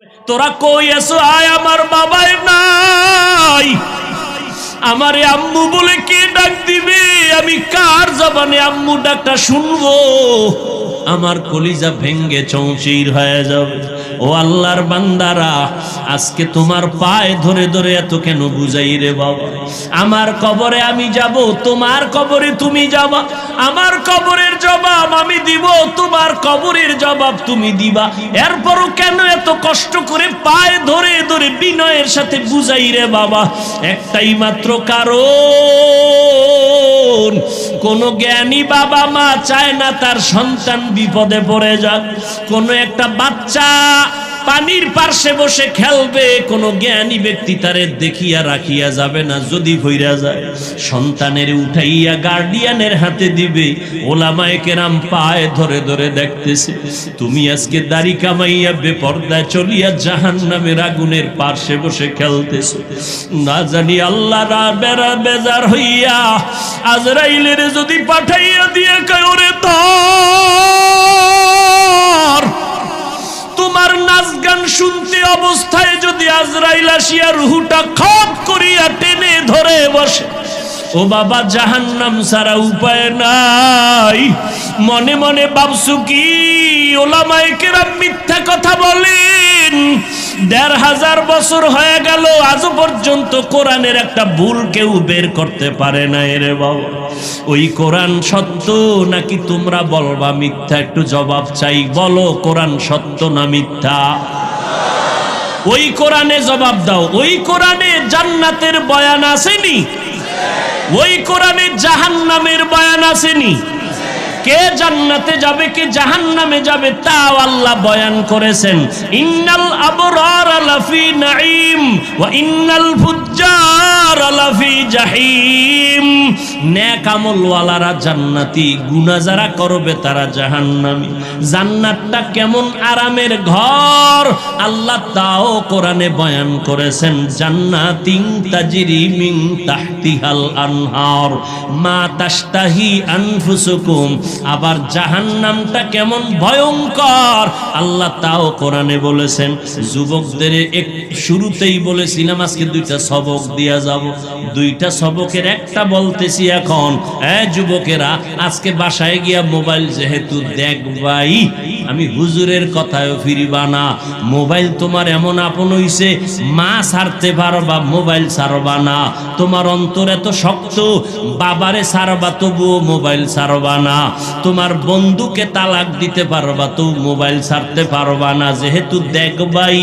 তোরা কই আছো? আয়, আমার বাবাই নাই, আমারে আম্মু বলে কে ডাক দিবে? আমি কার জবানে আম্মু ডাকটা শুনবো? আমার কলিজা ভেঙ্গে চৌচির হয়ে যাবে। ও আল্লাহর বান্দারা, আজকে তোমার পায়ে ধরে ধরে এত কেন বুঝাই রে বাবা? আমার কবরে আমি যাব, তোমার কবরে তুমি যাবা। আমার কবরের জবাব আমি দিব, তোমার কবরের জবাব তুমি দিবা। এরপরও কেন এত কষ্ট করে পায়ে ধরে ধরে বিনয়ের সাথে বুঝাই রে বাবা? একটাই মাত্র কারণ, কোন জ্ঞানী বাবা মা চায় না তার সন্তান বিপদে পড়ে যাক। কোন একটা বাচ্চা পানির পার্শ্বে বসে খেলবে, কোন জ্ঞানী ব্যক্তি তারে দেখিয়া রাখিয়া যাবে না। যদি ভইরা যায়, সন্তানের উঠাইয়া গার্ডিয়ানের হাতে দিবে। ওলামায়ে কেরাম পায়ে ধরে ধরে দেখতেছে, তুমি আজকে দাড়ি কামাইয়া বেপরদায় চলিয়া জাহান্নামের আগুনের পার্শ্বে বসে খেলতেছো। না জানি আল্লাহ বেড়া বেজার হইয়া আজরাইলের যদি পাঠাইয়া দিয়ে কয়, ওরে ধর, তোমার নাচ গান শুনতে অবস্থায় যদি আজরাইল আসিয়া রুহুটা খপ করিয়া টেনে ধরে বসে, ও বাবা, জাহান্নাম ছাড়া উপায় নাই। মনে মনে ভাবছো কি ওলামায়ে কেরাম মিথ্যা কথা বলেন? ১৫০০ বছর হয়ে গেল, আজও পর্যন্ত কোরআনের একটা ভুল কেউ বের করতে পারে না। রে বাবা, ওই কোরআন সত্য নাকি তোমরা বলবা মিথ্যা? একটু জবাব চাই, বলো কোরআন সত্য না মিথ্যা? ওই কোরআনে জবাব দাও। ওই কোরআনে জান্নাতের বয়ান আসেনি? ওই কোরআনে জাহান্নামের বয়ান আসেনি? কে জান্নাতে যাবে কে জাহান্নামে যাবে তাও আল্লাহ বয়ান করেছেন। ইন্নাল আবরার লাফি নাঈম ওয়া ইন্নাল ফুজ্জার লাফি জাহিম। নেক আমলওয়ালারা জান্নাতি, গুনাহ যারা করবে তারা জাহান্নামী। জান্নাতটা কেমন আরামের ঘর আল্লাহ তাও কোরআনে বয়ান করেছেন। জান্নাতিন তাজরি মিন তাহতিহাল আনহার মা তাশতাহি আনফুসুকুম। আবার জাহান্নামটা কেমন ভয়ঙ্কর আল্লাহ তাও কোরআনে বলেছেন। যুবকদের শুরুতেই বলেছিলাম আজকে দুইটা সবক দিয়া যাব। দুইটা সবকের একটা বলতেছি এখন। যুবকেরা, আজকে বাসায় গিয়া মোবাইল যেহেতু দেখবাই, আমি হুজুরের কথায়ও ফিরিবা না। মোবাইল তোমার এমন আপন হইছে, মা ছাড়তে পারবা, মোবাইল ছাড়বা না। তোমার অন্তর এত শক্ত, বাবারে ছাড়বা তবুও মোবাইল ছাড়বা না। তোমার বন্ধুকে তালাক দিতে পারবা তো মোবাইল ছাড়তে পারবা না, যেহেতু দেখবাই।